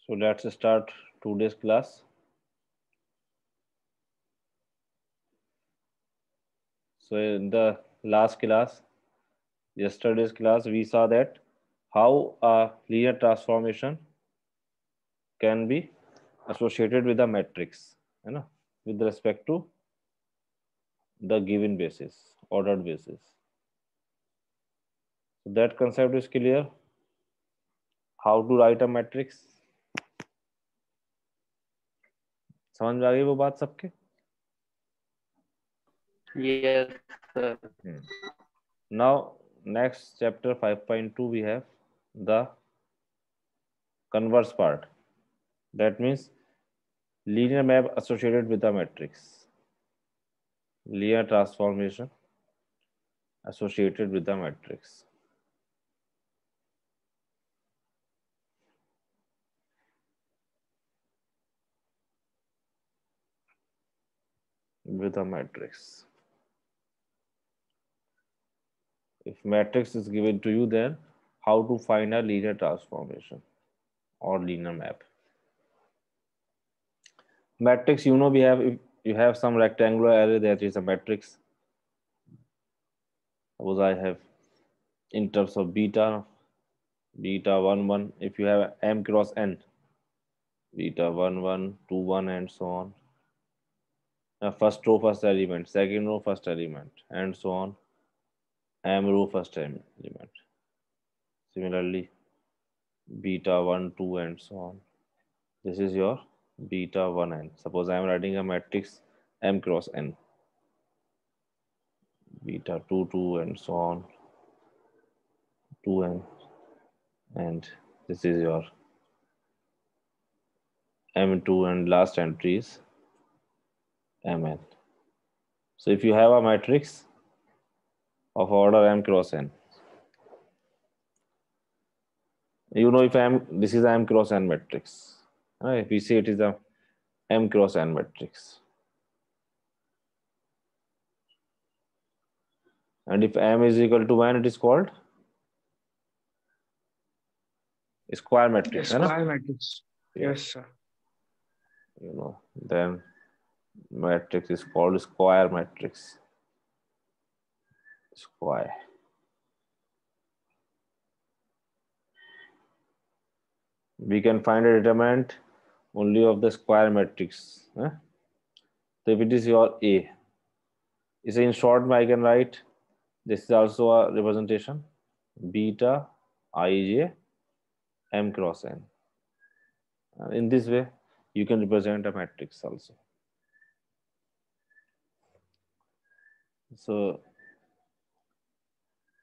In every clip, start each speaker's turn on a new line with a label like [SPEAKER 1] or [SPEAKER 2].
[SPEAKER 1] So let's start today's class. So in the last class, yesterday's class, we saw that how a linear transformation can be associated with a matrix, with respect to the given basis, ordered basis. So that concept is clear. How to write a matrix? समझ में आ गई वो बात सबके?
[SPEAKER 2] Yes, sir.
[SPEAKER 1] Now, next chapter 5.2 we have the converse part. That means linear map associated with a matrix. Linear transformation associated with the matrix. With a matrix. If matrix is given to you, then how to find a linear transformation or linear map? Matrix, we have, if you have some rectangular array, that is a matrix. Suppose I have in terms of beta 1 1, if you have m cross n, beta 1 1 2 1 and so on. First row first element, second row first element, and so on. M row first element. Similarly, beta 1 2 and so on. This is your beta 1 n. Suppose I am writing a matrix m cross n, beta 2 2 and so on, 2n, and this is your m2 and last entry is mn. So if you have a matrix of order m cross n, if this is m cross n matrix. If we say it is a m cross n matrix, and if m is equal to n, it is called square matrix,
[SPEAKER 3] Square matrix.
[SPEAKER 1] Yeah.
[SPEAKER 3] Yes, sir.
[SPEAKER 1] Then matrix is called square matrix. Square. We can find a determinant only of the square matrix. So if it is your A, is in short, I can write this is also a representation beta ij m cross n. In this way, you can represent a matrix also. So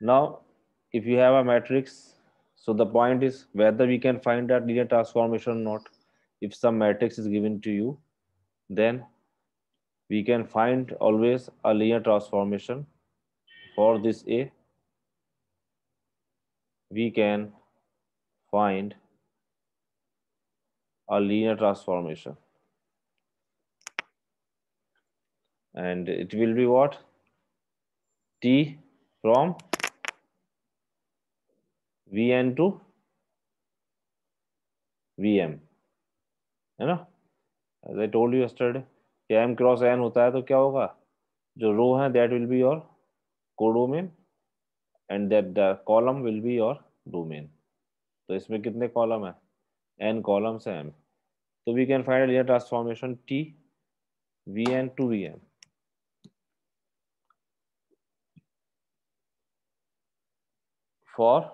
[SPEAKER 1] now, if you have a matrix, so the point is whether we can find a linear transformation or not. If some matrix is given to you, then we can find always a linear transformation for this A. We can find a linear transformation, and it will be what? T from Vn to Vm, है ना? As I told you yesterday, कि m cross n होता है तो क्या होगा? जो रो है that will be your codomain and that the column will be your domain. तो इसमें कितने कॉलम है? n columns है m. So we can find a linear transformation T Vn to Vm. For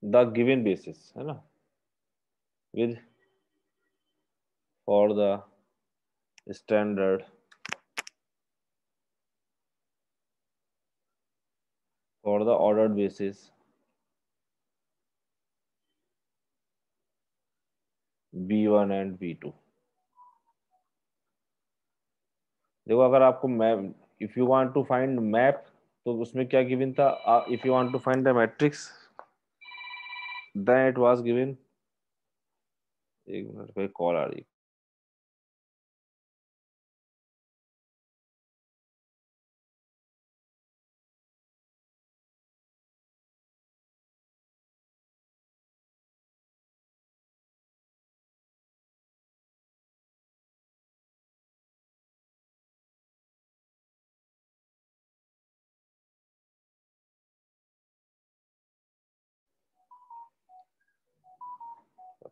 [SPEAKER 1] the given basis, है ना? With for the standard for the ordered basis B1 and B2. देखो अगर आपको map, if you want to find map, तो उसमें क्या given था? If you want to find the matrix, then it was given, एक मिनट पे call आ रही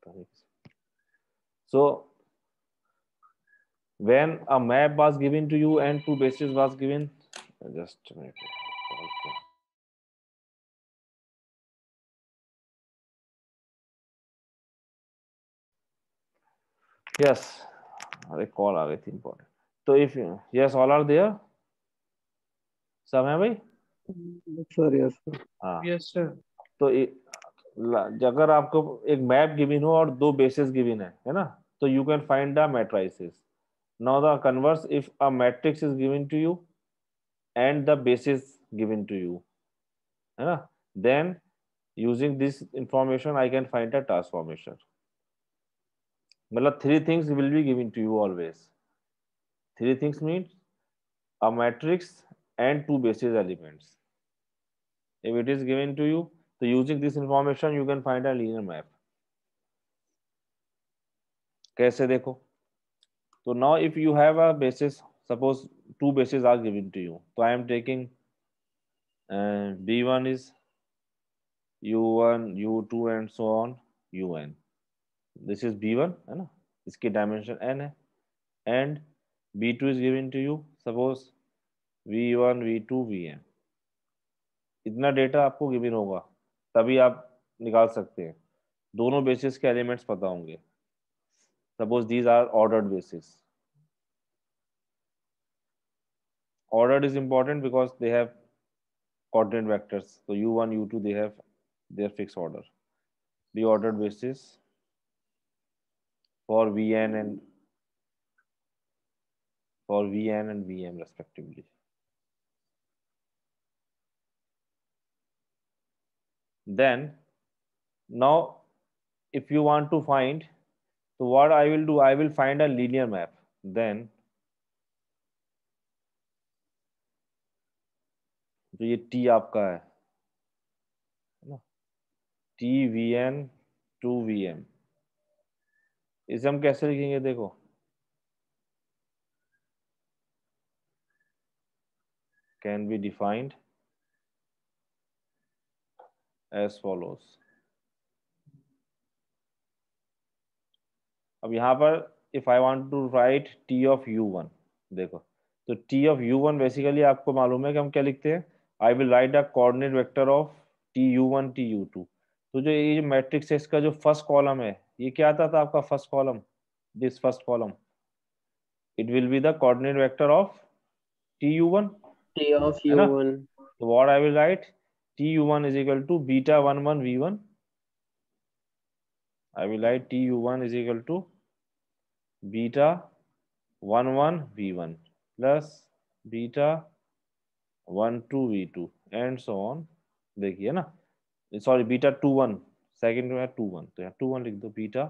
[SPEAKER 1] आता है. So when a map was given to you and two bases was given, just a minute. Okay. Yes, अरे call आ गई थी important. तो if yes all are there, सब है भाई.
[SPEAKER 3] Sir yes sir.
[SPEAKER 1] हाँ.
[SPEAKER 2] Yes, sir.
[SPEAKER 1] तो अगर आपको एक मैप गिवन हो और दो बेसिस गिवन है ना, तो you can find the matrices. Now the converse, if a matrix is given to you and the basis given to you, है ना, then using this information I can find the transformation. मतलब three things will be given to you always. Three things means a matrix and two basis elements. If it is given to you, so using this information you can find a linear map. कैसे देखो? So now if you have a basis, suppose two bases are given to you, so I am taking B1 is U1, U2 and so on UN. This is B1 है ना, इसकी dimension n है, and B2 is given to you, suppose V1, V2, Vn. इतना data आपको given होगा तभी आप निकाल सकते हैं. दोनों बेसिस के एलिमेंट्स पता होंगे. Suppose these are ordered basis. Ordered is important because they have coordinate vectors. तो u1 u2 they have their fix order. the ordered basis for Vn and Vm respectively. Then now if you want to find, so what I will do, I will find a linear map. Then तो ये T आपका है ना, T Vn to Vm. इसे हम कैसे लिखेंगे देखो, can be defined as follows. अब यहाँ पर if I want to write T of U1, देखो तो T of U1 बेसिकली आपको मालूम है कि हम क्या लिखते हैं. I will write a coordinate vector of TU1 TU2. तो जो ये मैट्रिक्स है इसका जो फर्स्ट कॉलम है, ये क्या आता था आपका first column, this first column, it will be the coordinate vector of TU1,
[SPEAKER 2] T of
[SPEAKER 1] है ना.
[SPEAKER 2] U1.
[SPEAKER 1] तो what I will right, TU1 is equal to beta 11 V1. I will write TU1 is equal to beta 11 V1 plus beta 12 V2 and so on. देखिए ना, sorry beta 21, second में 21, तो यहाँ 21 लिख दो, बीटा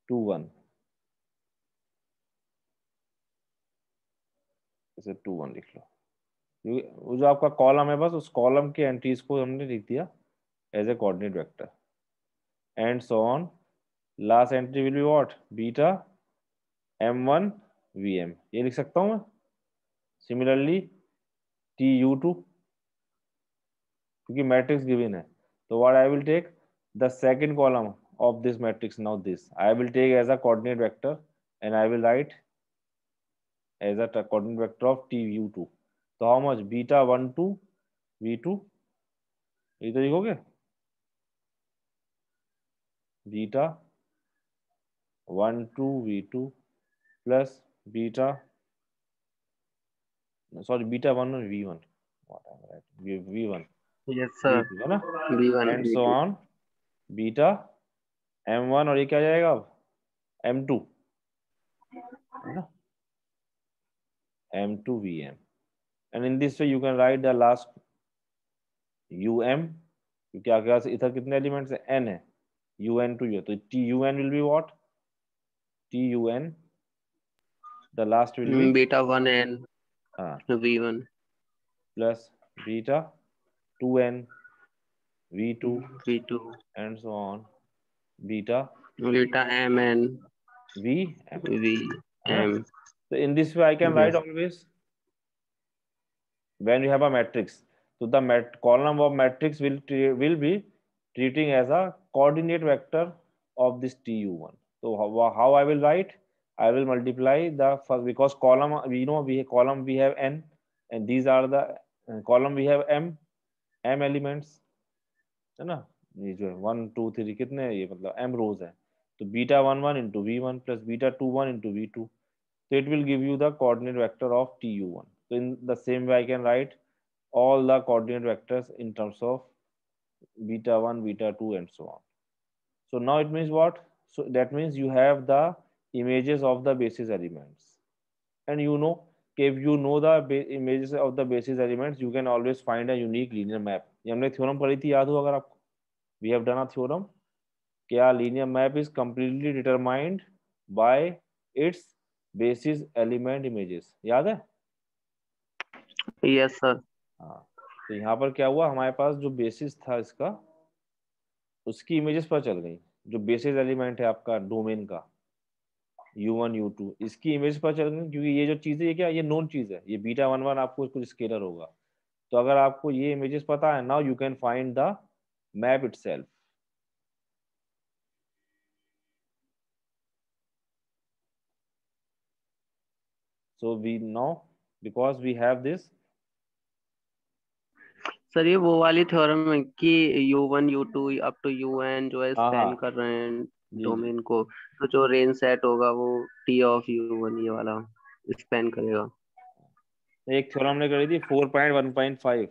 [SPEAKER 1] 21, इसे 21 लिख लो. वो जो आपका कॉलम है बस उस कॉलम के एंट्रीज को हमने लिख दिया as a coordinate vector and so on. Last entry will be what, beta m1 vm, ये लिख सकता हूँ मैं. सिमिलरली TU2, क्योंकि मैट्रिक्स गिवन है, तो what I will take the second column of this matrix. Now this I will take as a coordinate vector and I will write as a coordinate vector of TU2. So how much, beta 1 2 V2, ये तो लिखोगे beta 1 2 V2 plus beta, sorry, beta 1 V1, what am I writing, V1
[SPEAKER 2] Yes, sir.
[SPEAKER 1] V2 है ना,
[SPEAKER 2] B1,
[SPEAKER 1] and so
[SPEAKER 2] B2.
[SPEAKER 1] on beta m1 और ये क्या जाएगा अब m2 है ना, m2 Vm. And in this way you can write the last um, क्योंकि आपके पास इधर कितने एलिमेंट्स है, n है, un to u, तो TUN will be what, TUN, the last will be
[SPEAKER 2] Beta 1N
[SPEAKER 1] हाँ
[SPEAKER 2] V1
[SPEAKER 1] plus beta 2n V2
[SPEAKER 2] V2
[SPEAKER 1] and so on beta
[SPEAKER 2] Beta MN
[SPEAKER 1] Vm.
[SPEAKER 2] VM.
[SPEAKER 1] So in this way I can write
[SPEAKER 2] Yes.
[SPEAKER 1] always when you have a matrix, so the column of matrix will be treating as a coordinate vector of this TU1. So how I will write? I will multiply the first, because column we know we have n, and these are the column we have m elements, है ना? ये जो है 1 2 3 कितने हैं, ये मतलब m रोज है, तो beta 1 1 into v1 plus beta 2 1 into v2, so it will give you the coordinate vector of TU1. So in the same way I can write all the coordinate vectors in terms of beta 1 beta 2 and so on. So now it means what? So that means you have the images of the basis elements, and you know if you know the images of the basis elements, you can always find a unique linear map. ये हमने theorem पढ़ी थी, याद हो अगर आपको? We have done a theorem क्या linear map is completely determined by its basis element images, याद है?
[SPEAKER 2] Yes, sir.
[SPEAKER 1] हाँ, तो यहाँ पर क्या हुआ, हमारे पास जो बेसिस था इसका, उसकी इमेजेस पर चल गई, जो बेसिस एलिमेंट है आपका डोमेन का u1 u2, इसकी इमेज पर चल गई, क्योंकि ये जो चीज है ये क्या, ये नोन चीज है, ये बीटा 1 1 आपको कुछ स्केलर होगा, तो अगर आपको ये इमेजेस पता है, now you can find the map itself. So we know because we have this.
[SPEAKER 2] Sir ये वो वाली थ्योरम है कि u1 u2 up to un जो है
[SPEAKER 1] हाँ
[SPEAKER 2] स्पैन
[SPEAKER 1] हाँ
[SPEAKER 2] कर रहे हैं
[SPEAKER 1] जी जी,
[SPEAKER 2] डोमेन को, तो जो रेंज सेट होगा वो t ऑफ u1 ये वाला स्पैन करेगा.
[SPEAKER 1] एक थ्योरम हमने करी थी 4.1.5.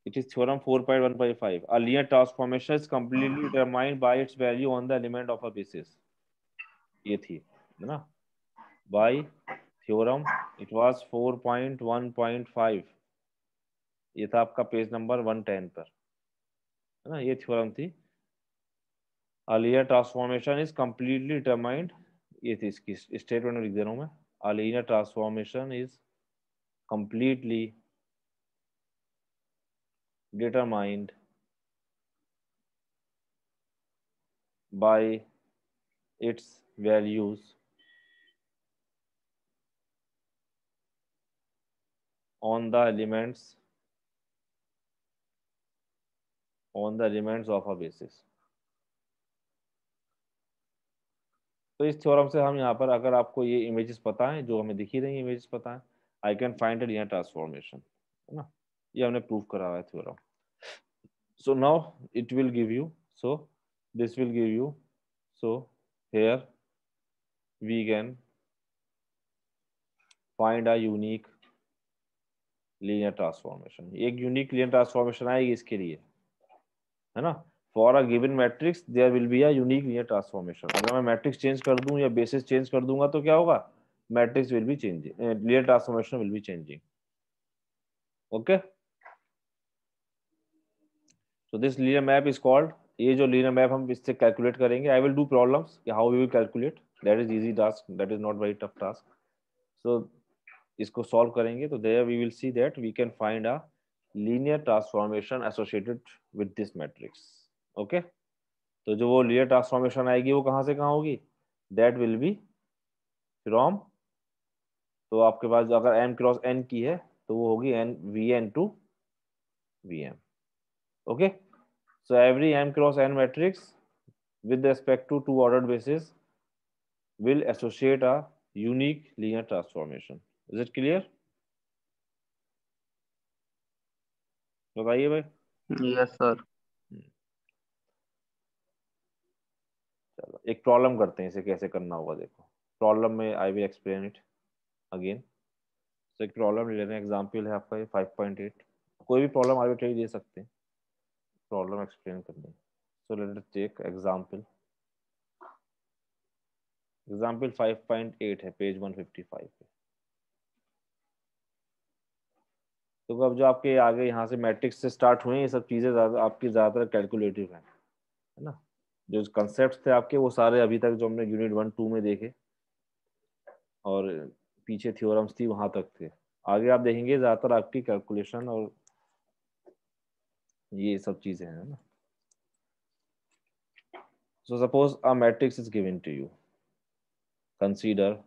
[SPEAKER 1] It is theorem 4.1.5. A linear transformation is completely determined by its value on the element of a basis. ये थी, है ना? By theorem it was 4.1.5. ये था आपका पेज नंबर 110 पर, है ना? ये थ्योरम थी. A linear transformation is completely determined. ये थी इसकी स्टेटमेंट लिख दे रहा हूँ मैं. A linear transformation is completely determined by its values on the elements of a basis. तो इस थ्योरम से हम यहाँ पर, अगर आपको ये इमेजेस पता है, जो हमें दिखी रही इमेजेस पता है, I can find a linear transformation, है ना? ये हमने प्रूव करा हुआ है theorem. So now it will give you, so this will give you, so here we can find a unique linear transformation. एक यूनिक लीनियर ट्रांसफॉर्मेशन आएगी इसके लिए, है ना? For a given matrix there will be a unique linear transformation. अगर मैं matrix change कर दूं या बेसिस चेंज कर दूंगा तो क्या होगा? Matrix will be changing, linear transformation will be changing. Okay, so this linear map is called, ये जो लीनियर मैप हम इससे कैलकुलेट करेंगे, I will do problems how we will calculate, that is easy task, that is not very tough task. So इसको solve करेंगे तो there we will see that we can find a linear transformation associated with this matrix. Okay, तो जो वो linear transformation आएगी वो कहाँ से कहाँ होगी? दैट विल बी फ्रॉम, तो आपके पास अगर m क्रॉस n की है तो वो होगी n vn to vm. Okay, so every m cross n matrix with respect to two ordered bases will associate a unique linear transformation. Is it clear? बताइए भाई.
[SPEAKER 2] Yes sir.
[SPEAKER 1] चलो एक problem करते हैं, इसे कैसे करना होगा देखो. प्रॉब्लम में I will explain it again. तो एक प्रॉब्लम ले लेना, एग्जाम्पल है आपका ये 5.8. कोई भी प्रॉब्लम आर्बिट्रेरी दे सकते हैं, प्रॉब्लम एक्सप्लेन करनी है. So let us take example. Example 5.8 है, पेज 155 पे. तो अब जो आपके आगे यहाँ से मैट्रिक्स से स्टार्ट हुए ये सब चीज़ें ज़्यादा आपकी ज़्यादातर कैलकुलेटिव हैं, है ना? जो कंसेप्ट थे आपके वो सारे अभी तक जो हमने यूनिट 1 2 में देखे और पीछे थ्योरम्स थी वहां तक थे. आगे आप देखेंगे ज़्यादातर आपकी कैलकुलेशन और ये सब चीज़ें हैं ना. So suppose a matrix is given to you. Consider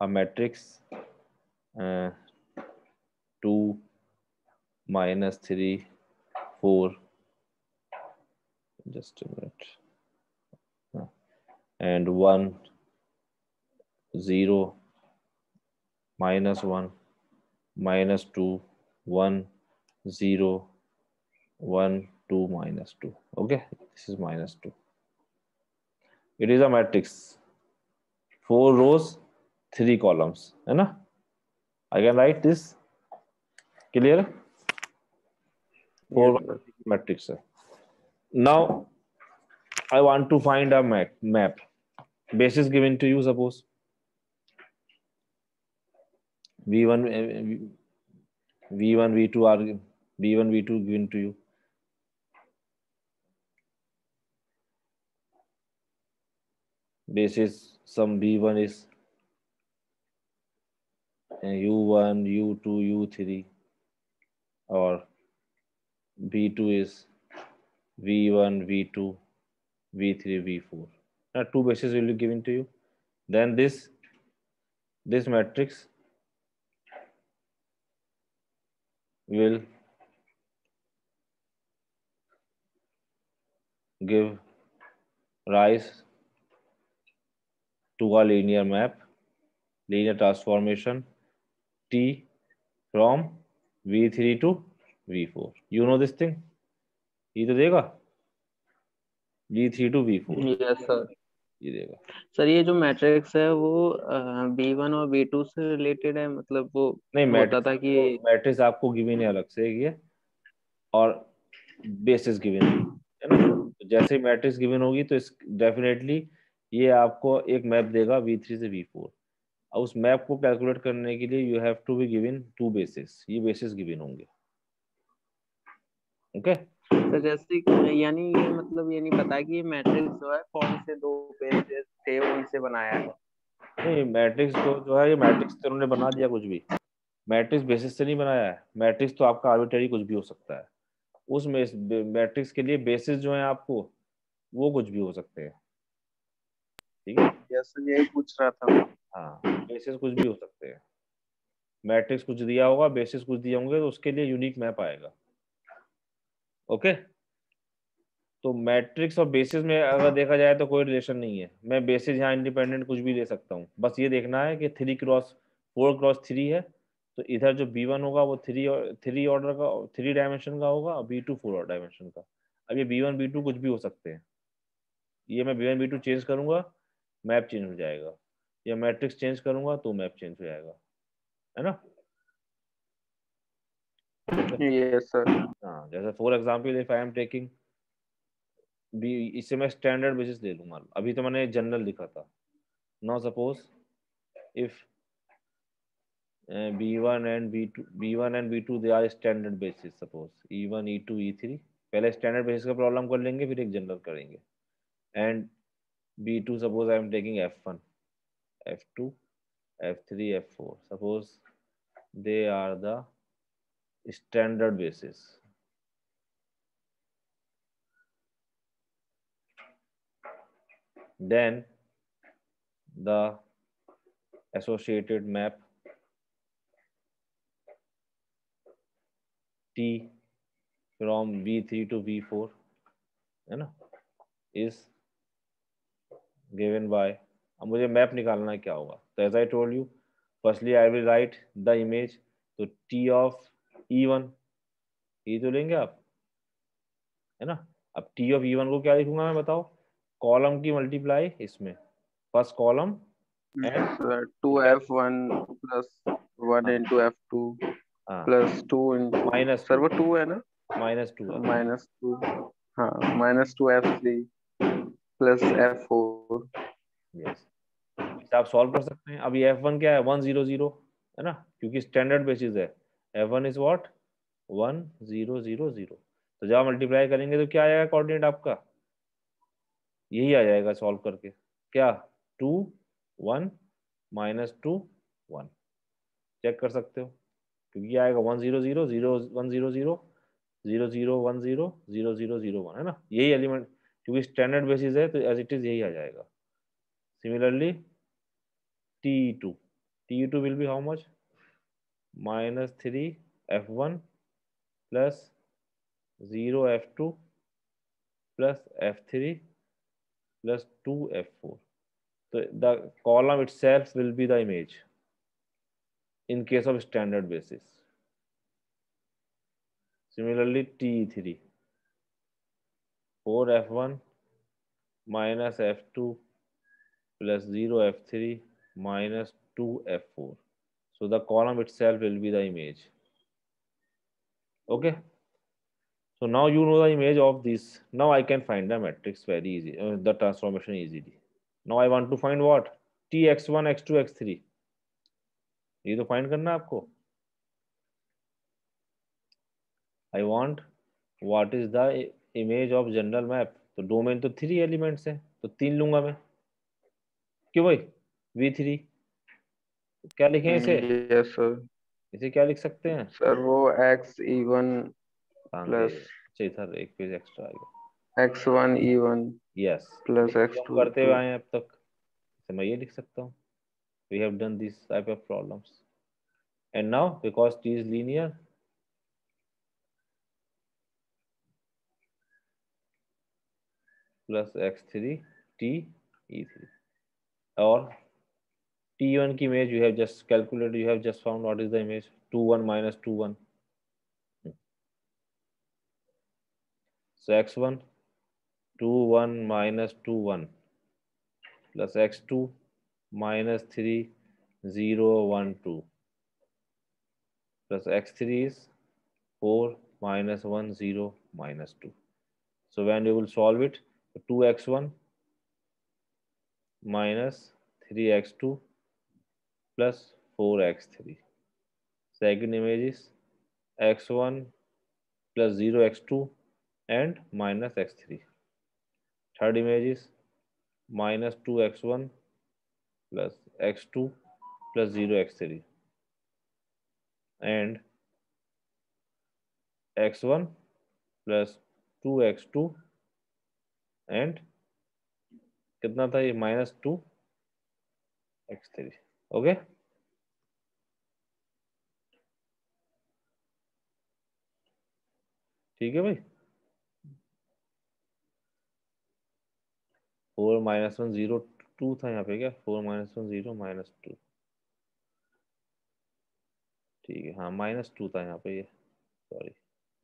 [SPEAKER 1] a matrix 2 -3 4 just a minute. And 1 0 -1 -2 1 0 1 2 -2. Okay, this is -2. It is a matrix, 4 rows 3 columns, है ना? I can write this. Clear? 4
[SPEAKER 2] Yes, sir.
[SPEAKER 1] matrix. Now I want to find a map. Basis given to you, suppose V1 V1 V2 are V1 V2 given to you. Basis some V1 is U1 U2 U3, or V2 is V1 V2 V3 V4. Now two bases will be given to you. Then this matrix will give rise to a linear map, linear transformation T from V3 to V4. You know this thing? ये तो देगा V3 to V4,
[SPEAKER 2] yes sir.
[SPEAKER 1] ये देगा.
[SPEAKER 2] Sir ये जो matrix है वो B1 और B2 से रिलेटेड है, मतलब वो
[SPEAKER 1] नहीं,
[SPEAKER 2] होता था कि
[SPEAKER 1] मैट्रिक्स आपको गिवन है अलग से ये, और बेसिस गिवन है ना. तो जैसे ही मैट्रिक्स गिवन होगी तो इस डेफिनेटली ये आपको एक मैप देगा V3 से V4. और उस मैप को कैलकुलेट करने के लिए you have to be given two basis. ये बेसिस गिवन होंगे. ओके.
[SPEAKER 2] तो जैसे यानी ये मतलब ये नहीं पता कि ये मैट्रिक्स जो है कौन से दो पेजेस थे उनसे बनाया है.
[SPEAKER 1] नहीं, मैट्रिक्स को जो है ये मैट्रिक्स तो उन्होंने बना दिया कुछ भी. मैट्रिक्स बेसिस से नहीं बनाया है. मैट्रिक्स तो आपका आर्बिट्रेरी कुछ भी हो सकता है. उस मैट्रिक्स के लिए बेसिस जो है आपको वो कुछ भी हो सकते हैं. ठीक है.
[SPEAKER 2] यस यही पूछ रहा था.
[SPEAKER 1] हाँ, बेसिस कुछ भी हो सकते हैं. मैट्रिक्स कुछ दिया होगा, बेसिस कुछ दिए होंगे, तो उसके लिए यूनिक मैप आएगा. ओके. तो मैट्रिक्स और बेसिस में अगर देखा जाए तो कोई रिलेशन नहीं है. मैं बेसिस यहाँ इंडिपेंडेंट कुछ भी ले सकता हूँ. बस ये देखना है कि 4x3 है, तो इधर जो B1 होगा वो थ्री ऑर्डर का 3 डायमेंशन का होगा, और B2 4 डायमेंशन का. अब ये B1 B2 कुछ भी हो सकते हैं. ये मैं B1 B2 चेंज करूंगा, मैप चेंज हो जाएगा. या मैट्रिक्स चेंज करूंगा तो मैप चेंज हो जाएगा, है ना.
[SPEAKER 2] Yes sir.
[SPEAKER 1] हाँ, जैसे for example if I am taking इससे मैं स्टैंडर्ड बेसिस ले लूंगा. अभी तो मैंने जनरल लिखा था. Now suppose if B1 and B2 they are standard basis. Suppose E1 E2 E3. पहले स्टैंडर्ड बेसिस का प्रॉब्लम कर लेंगे, फिर एक जनरल करेंगे. And B2 suppose I am taking F1 F2 F3 F4. Suppose they are the standard basis. Then the associated map T from V3 to V4, है ना, is given by. अब मुझे मैप निकालना है, क्या होगा. तो as I told you, firstly I will write the image. तो T ऑफ E1, ये तो लेंगे आप, है ना. अब T ऑफ E1 को क्या लिखूंगा मैं, बताओ. कॉलम की मल्टीप्लाई इसमें, first column
[SPEAKER 2] sir 2F1 plus 1 into F2 plus 2 into
[SPEAKER 1] minus
[SPEAKER 2] sir वो 2 है ना.
[SPEAKER 1] -2 है.
[SPEAKER 2] -2. हाँ -2F3 प्लस F4.
[SPEAKER 1] यस. आप सॉल्व कर सकते हैं. अब ये F1 क्या है, 1 0 0, है ना, क्योंकि स्टैंडर्ड बेसिस है. F1 is what, 1 0 0 0. तो जब आप मल्टीप्लाई करेंगे तो क्या आएगा कोऑर्डिनेट आपका, यही आ जाएगा सॉल्व करके. क्या, 2 1 -2 1. चेक कर सकते हो, क्योंकि ये आएगा 1 0 0 0 1 0 0 0 0 1 0 0 0 0 1, है ना. यही एलिमेंट, क्योंकि स्टैंडर्ड बेसिस है तो एज इट इज यही आ जाएगा. Similarly T2 will be how much, -3 F1 plus 0 F2 plus f3 plus 2f4. So the column itself will be the image in case of standard basis. Similarly, Te3, 4f1 minus f2 plus 0f3 minus 2f4. So the column itself will be the image. Okay. So now you know the image of this. Now I can find the matrix very easy, the transformation easily. Now I want to find what? Tx1, x2, x3. ये तो find करना है आपको. I want what is the image of general map. तो domain तो 3 elements है, तो 3 लूंगा मैं. क्यों भाई? V3. क्या लिखें इसे?
[SPEAKER 2] Yes sir.
[SPEAKER 1] इसे क्या लिख सकते हैं?
[SPEAKER 2] सर वो x(e1) प्लस
[SPEAKER 1] अच्छा इधर एक पेज एक्स्ट्रा आएगा.
[SPEAKER 2] x1 e1
[SPEAKER 1] यस,
[SPEAKER 2] प्लस
[SPEAKER 1] हम
[SPEAKER 2] x2
[SPEAKER 1] करते हुए
[SPEAKER 2] 2.
[SPEAKER 1] आए हैं अब तक. तो मैं ये लिख सकता हूँ. We have done this type of problems. And now, because T is linear, plus x3 T e3. Or T1 की image you have just calculated, you have just found what is the image. 2 1 minus 2 1. So x1 2 1 minus 2 1 plus x2 minus 3 0 1 2 plus x3 is 4 minus 1 0 minus 2. So when you will solve it, 2x1 minus 3x2 plus 4x3. Second image is x1 plus 0x2 and minus x3. Third image is minus 2x1 plus x2 plus 0x3 and x1 plus 2x2 and कितना था ये? minus 2x3. Okay. ठीक है भाई. 4 minus 1 0 2 था यहाँ पे क्या? 4 minus 1 0 minus 2. ठीक है, हाँ -2 था यहाँ पे. ये सॉरी,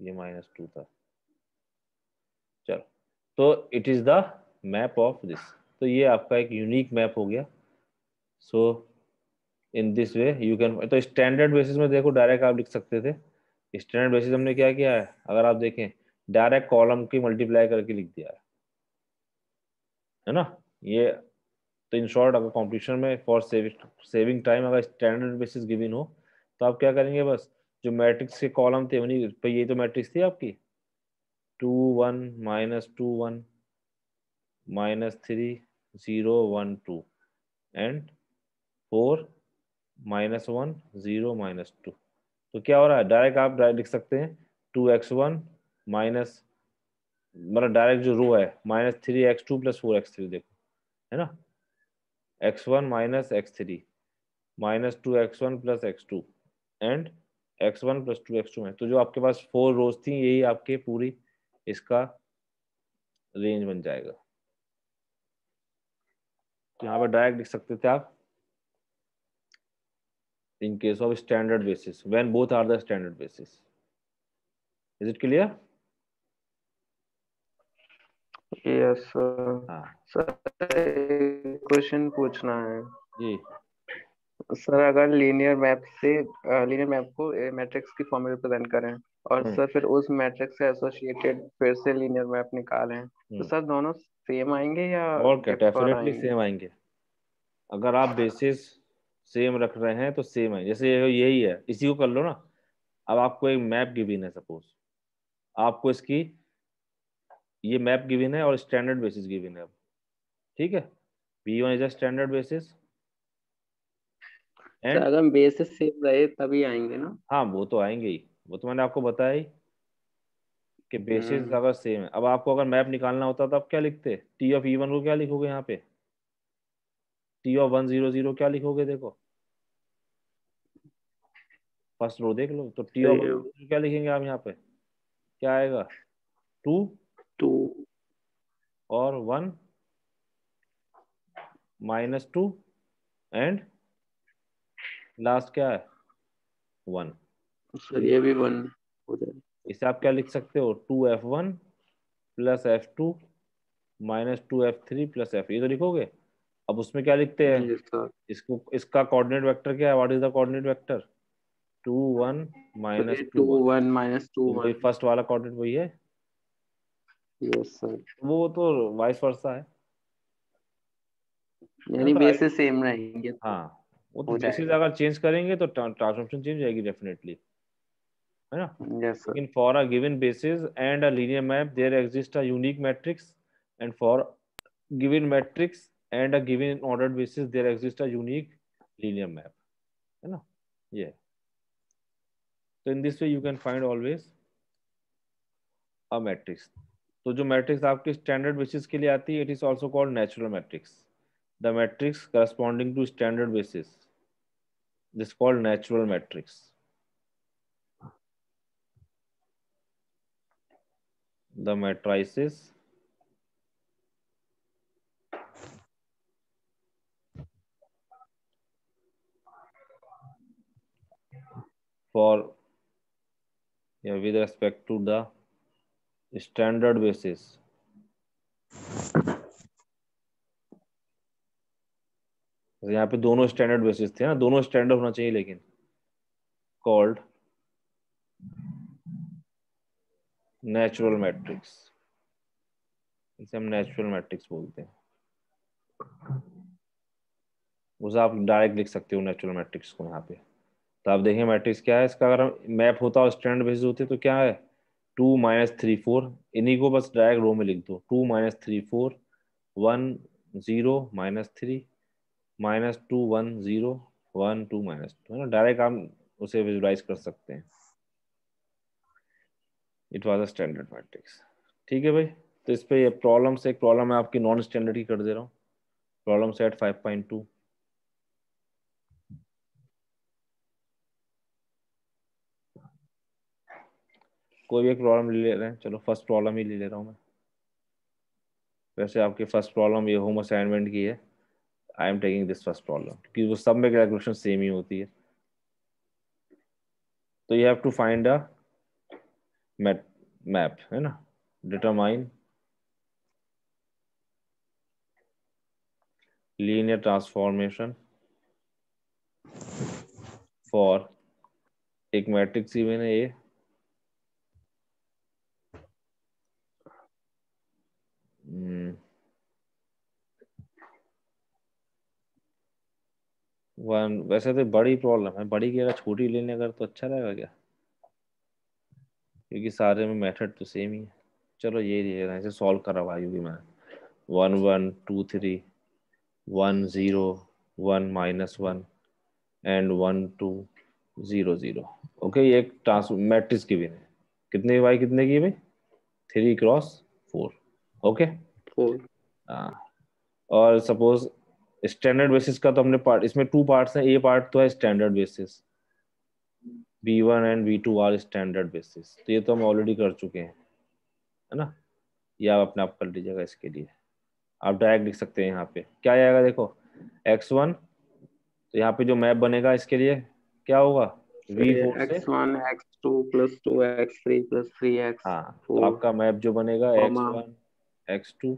[SPEAKER 1] ये -2 था. चलो, तो it is the map of this. तो ये आपका एक यूनिक मैप हो गया. So in this way you can. तो स्टैंडर्ड बेसिस में देखो डायरेक्ट आप लिख सकते थे. स्टैंडर्ड बेसिस हमने क्या किया है, अगर आप देखें डायरेक्ट कॉलम की मल्टीप्लाई करके लिख दिया है ना. ये तो इन शॉर्ट अगर कॉम्पिटिशन में फॉर सेविंग टाइम अगर स्टैंडर्ड बेसिस गिवन हो तो आप क्या करेंगे, बस जो मैट्रिक्स के कॉलम थे उन्हीं पे. ये तो मैट्रिक्स थी आपकी 2 1 -2 1 -3 0 1 2 एंड 4 -1 0 -2. तो क्या हो रहा है, डायरेक्ट आप डायरेक्ट लिख सकते हैं 2x1 माइनस, मतलब डायरेक्ट जो रो है -3x2 प्लस 4x3. देखो है ना, x1 minus x3 -2x1 plus x2 and x1 plus 2x2 में. तो जो आपके पास 4 रोज थी यही आपके पूरी इसका रेंज बन जाएगा. तो यहाँ पर डायरेक्ट लिख सकते थे आप in case of standard basis when both are the standard basis. Is it clear?
[SPEAKER 2] Yes sir.
[SPEAKER 1] हाँ
[SPEAKER 2] सर क्वेश्चन पूछना है.
[SPEAKER 1] जी.
[SPEAKER 2] सर अगर लीनियर मैप से लीनियर मैप को मैट्रिक्स की फॉर्म में रिप्रेजेंट करें और सर फिर उस मैट्रिक्स से एसोसिएटेड फिर से लीनियर मैप निकालें तो सर दोनों सेम आएंगे या
[SPEAKER 1] और क्या,
[SPEAKER 2] डिफर
[SPEAKER 1] डेफिनेटली
[SPEAKER 2] आएंगे?
[SPEAKER 1] सेम आएंगे. अगर आप बेसिस सेम रख रहे हैं तो सेम है. जैसे यही है, इसी को कर लो ना. अब आपको एक मैप गिवन है, सपोज आपको इसकी ये मैप गिवन है और स्टैंडर्ड बेसिस गिवन है. अब ठीक है, V1 is a standard basis
[SPEAKER 2] sir
[SPEAKER 1] and
[SPEAKER 2] अगर बेसिस सेम रहे तभी आएंगे ना?
[SPEAKER 1] हाँ वो तो आएंगे ही. वो तो मैंने आपको बताया ही कि बेसिस
[SPEAKER 2] हम्म.
[SPEAKER 1] अगर सेम है. अब आपको अगर मैप निकालना होता तो आप क्या लिखते? T(e1) को क्या लिखोगे यहाँ पे? T(1 0 0) क्या लिखोगे? देखो फर्स्ट रो देख लो. तो
[SPEAKER 2] सही
[SPEAKER 1] T(1
[SPEAKER 2] है.
[SPEAKER 1] 0 0) क्या लिखेंगे आप यहाँ पे? क्या आएगा? 2
[SPEAKER 2] टू
[SPEAKER 1] और 1 -2 एंड लास्ट क्या है 1।
[SPEAKER 2] सर ये भी 1 हो जाएगा।
[SPEAKER 1] इसे आप क्या लिख सकते हो 2f1 plus f2 -2f3 plus f, ये तो लिखोगे। अब उसमें क्या लिखते हैं,
[SPEAKER 2] यस सर।
[SPEAKER 1] इसको, इसका कोऑर्डिनेट वेक्टर क्या है, what is the coordinate vector 2 1
[SPEAKER 2] sir ये
[SPEAKER 1] -2 1।
[SPEAKER 2] 2 1 -2
[SPEAKER 1] तो वही
[SPEAKER 2] 1।
[SPEAKER 1] फर्स्ट वाला कोऑर्डिनेट वही है,
[SPEAKER 2] यस सर।
[SPEAKER 1] वो तो वाइस वर्सा है ना।
[SPEAKER 2] यानी
[SPEAKER 1] तो
[SPEAKER 2] बेसिस सेम रहेंगे तो
[SPEAKER 1] हाँ, वो तो
[SPEAKER 2] हो
[SPEAKER 1] बेसिस
[SPEAKER 2] जाएगा।
[SPEAKER 1] अगर चेंज करेंगे तो ट्रांसफॉर्मेशन चेंज जाएगी डेफिनेटली, है ना।
[SPEAKER 2] Yes sir.
[SPEAKER 1] लेकिन for a given basis and a linear map there exist a unique matrix, and for given matrix and a given ordered basis there exist a unique linear map, है ना ये। तो in this way you can find always a matrix. तो जो matrix आपकी standard basis के लिए आती है, it is also called natural matrix. The matrix corresponding to standard basis, this called natural matrix. The matrices for, yeah, with respect to the standard basis, यहाँ पे दोनों स्टैंडर्ड बेसिस थे ना, दोनों स्टैंडर्ड होना चाहिए, लेकिन कॉल्ड नेचुरल मैट्रिक्स, इसे हम नेचुरल मैट्रिक्स बोलते हैं। उसे आप डायरेक्ट लिख सकते हो नेचुरल मैट्रिक्स को यहाँ पे। तो आप देखें मैट्रिक्स क्या है इसका, अगर हम मैप होता और स्टैंडर्ड बेसिस होते तो क्या है 2 -3 4, इन्हीं को बस डायरेक्ट रो में लिख दो, 2 -3 4 1 0 -3 -2 1 0 1 2 -2, है ना, डायरेक्ट हम उसे विजुलाइज कर सकते हैं। It was a standard matrix. ठीक है भाई, तो इस पे ये प्रॉब्लम से एक प्रॉब्लम मैं आपकी नॉन स्टैंडर्ड की कर दे रहा हूँ, प्रॉब्लम सेट 5.2। कोई भी एक प्रॉब्लम ले रहे हैं, चलो फर्स्ट प्रॉब्लम ही ले ले रहा हूँ मैं। वैसे आपकी फर्स्ट प्रॉब्लम ये होम असाइनमेंट की है, आई am taking this first problem क्योंकि वो सब में कैलकुलेशन सेम ही होती है। तो you have to find a map, है ना, डिटरमाइन लीनियर ट्रांसफॉर्मेशन फॉर एक मैट्रिक्स गिवन है ये, वन। वैसे तो बड़ी प्रॉब्लम है, बड़ी की अगर छोटी लेने अगर तो अच्छा रहेगा क्या, क्योंकि सारे में मेथड तो सेम ही है। चलो ये ले रहे हैं, इसे सॉल्व करा हुआ क्योंकि मैं 1 1 2 3 1 0 1 -1 एंड 1 2 0 0। ओके, ये एक ट्रांस मैट्रिक्स की भी है, कितने बाई कितने की है भाई 3 × 4। ओके,
[SPEAKER 2] 4।
[SPEAKER 1] हाँ। और सपोज स्टैंडर्ड बेसिस का तो हमने पार्ट, इसमें टू पार्ट्स हैं, ए पार्ट तो है standard basis, B1 and B2 are standard basis, तो ये तो हम ऑलरेडी कर चुके हैं, है ना। ये आप अपने आप कर लीजिएगा, इसके लिए आप डायरेक्ट लिख सकते हैं। यहाँ पे क्या आएगा देखो x1, तो यहाँ पे जो मैप बनेगा इसके लिए क्या होगा
[SPEAKER 2] सर ये
[SPEAKER 1] V4 से,
[SPEAKER 2] x1 x2 + 2 x3 + 3
[SPEAKER 1] हाँ, तो
[SPEAKER 2] x4
[SPEAKER 1] आपका मैप जो बनेगा
[SPEAKER 2] comma
[SPEAKER 1] x1 x2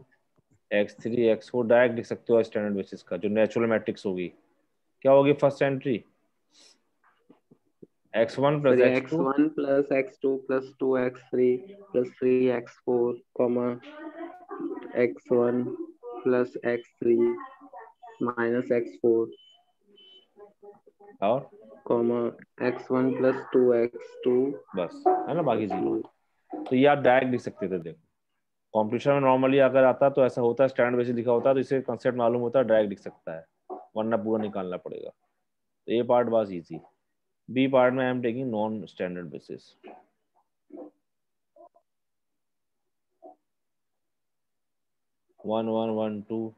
[SPEAKER 1] x3 x4 direct लिख सकते हो स्टैंडर्ड बेसिस का, जो नेचुरल मैट्रिक्स होगी क्या होगी फर्स्ट एंट्री x1
[SPEAKER 2] सर
[SPEAKER 1] +
[SPEAKER 2] ये
[SPEAKER 1] x2,
[SPEAKER 2] x1 + x2 + 2 x3 + 3 x4 comma x1 + x3 - x4
[SPEAKER 1] और
[SPEAKER 2] कॉमा x1 + 2 x2
[SPEAKER 1] बस, है ना, बाकी
[SPEAKER 2] +
[SPEAKER 1] जीरो
[SPEAKER 2] 3।
[SPEAKER 1] है। तो ये आप डायरेक्ट लिख सकते थे। देखो कॉम्पिटिशन में नॉर्मली अगर आता तो ऐसा होता है, स्टैंडर्ड बेसिस लिखा होता है तो इसे कंसेप्ट मालूम होता है, डायरेक्ट लिख सकता है, वरना पूरा निकालना पड़ेगा। तो ए पार्ट बस इजी, बी पार्ट में I am taking non standard basis. One one one two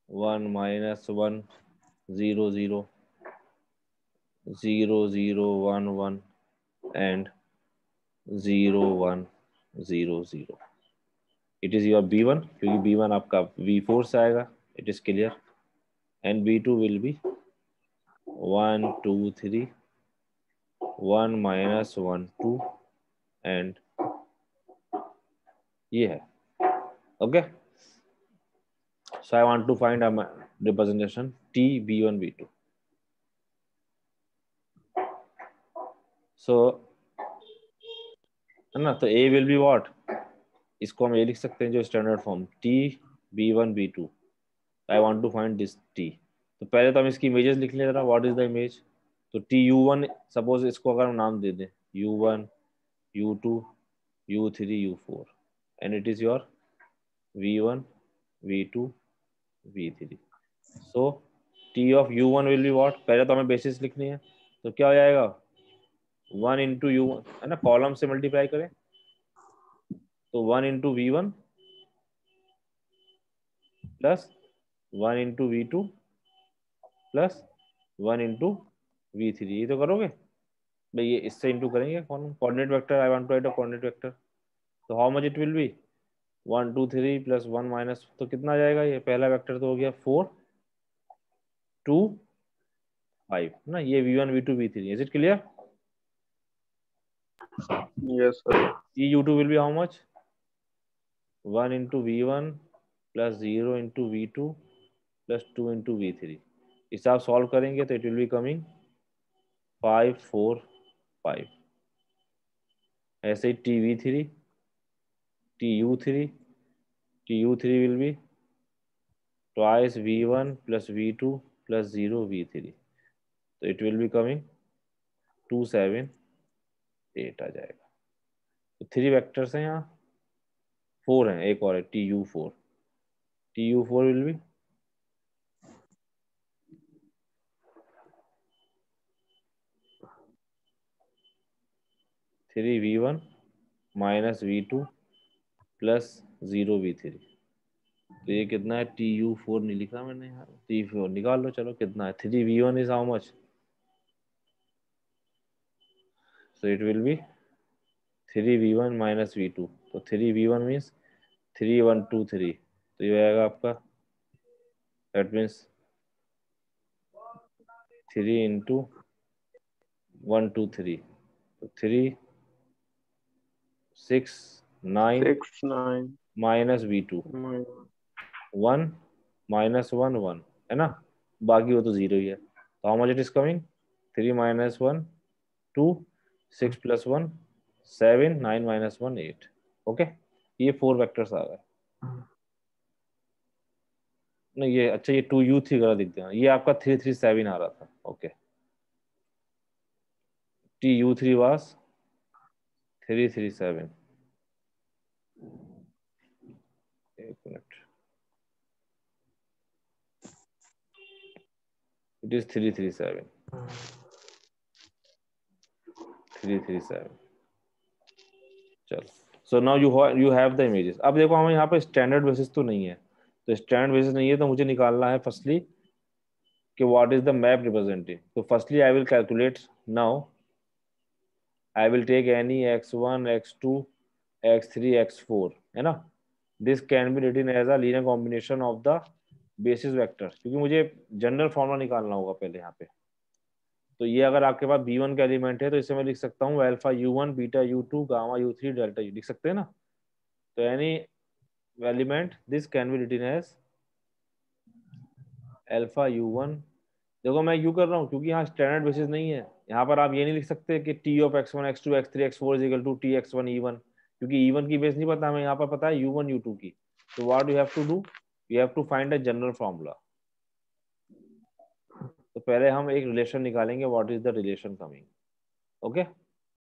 [SPEAKER 1] 1 -1 0 0 0 0 1 1 and 0 1 0 0। It is your B1 क्योंकि B1 आपका V4 से आएगा, it is clear, and B2 will be 1 2 3 1 minus 1 2 and ये है. Okay, so I want to find a representation T B1 B2. सो है ना, तो A will be what, इसको हम ये लिख सकते हैं जो standard form T B1 B2. I want to find this T. तो पहले तो हम इसकी इमेजेस लिख लें जरा, व्हाट इज द इमेज. तो TU1 सपोज इसको अगर हम नाम दे दें U1 U2 U3 U4 and it is your V1 V2 V3. So T of U1 will be what, पहले तो हमें बेसिस लिखनी है, तो क्या हो जाएगा 1 इंटू U1 है ना, कॉलम से मल्टीप्लाई करें तो 1 into V1 plus 1 into V2 plus 1 into V3. ये तो करोगे भाई, ये इससे इंटू करेंगे coordinate vector. I want to write a coordinate vector. तो how much it will be 1 2 3 plus 1 minus, तो कितना आ जाएगा, ये पहला वेक्टर तो हो गया 4 2 5 ना, ये V1 V2 V3. Is it clear.
[SPEAKER 2] Yes sir.
[SPEAKER 1] TU2 will be how much 1 into V1 plus 0 into V2 plus 2 into V3. इसे आप सॉल्व करेंगे तो इट विल बी कमिंग 5 4 5. ऐसे ही TU3 will be twice V1 plus V2 plus 0 V3. तो it will be coming 2 7 8 आ जाएगा. तो 3 vectors हैं यहाँ, 4 हैं, एक और है TU4. TU4 will be 3 V1 minus V2 plus 0 V3. तो ये कितना है, TU4 नहीं लिखा मैंने यार, TU4 निकाल लो. चलो कितना है, 3 V1 is how much, so it will be 3 V1 minus V2. तो 3 V1 means 3 1 2 3. तो ये आएगा आपका, दैट मीन्स 3 इंटू 1 2 3. तो 3 6 9
[SPEAKER 2] 6 9
[SPEAKER 1] माइनस V2 1 माइनस 1 1 है ना, बाकी वो तो जीरो ही है. तो how much it is coming 3 minus 1 2 6 plus 1 7 9 minus 1 8. Okay, ये 4 वेक्टर्स आ गए. नहीं ये अच्छा, ये 2U3 गलत दिख गया, ये आपका 3 3 7 आ रहा था. Okay, TU3 was 3 3 7. एक मिनट, it is 3 3 7 3 3 7. चलो, so now you have the images. अब देखो हमें यहाँ पे स्टैंडर्ड बेसिस तो नहीं है, तो स्टैंडर्ड बेसिस नहीं है तो मुझे निकालना है फर्स्टली कि what is the map representing. तो firstly I will calculate now, I will take any x1 x2 x3 x4 है ना. This can be written as a linear combination of the basis vector, क्योंकि मुझे general formula निकालना होगा पहले यहाँ पे. तो ये अगर आपके पास B1 का एलिमेंट है तो इसे मैं लिख सकता हूँ alpha U1 beta U2 gamma U3 delta U, लिख सकते हैं ना. तो any element this can be written as alpha U1. देखो मैं यू कर रहा हूँ क्योंकि यहाँ स्टैंडर्ड बेसिस नहीं है. यहाँ पर आप ये नहीं लिख सकते कि T of x1 x2 x3 x4 is equal to Tx1 E1, क्योंकि E1 की बेस नहीं पता हमें, यहाँ पर पता है U1 U2 की. तो what you have to do, you have to find a general formula. तो पहले हम एक रिलेशन निकालेंगे, what is the relation coming. Okay,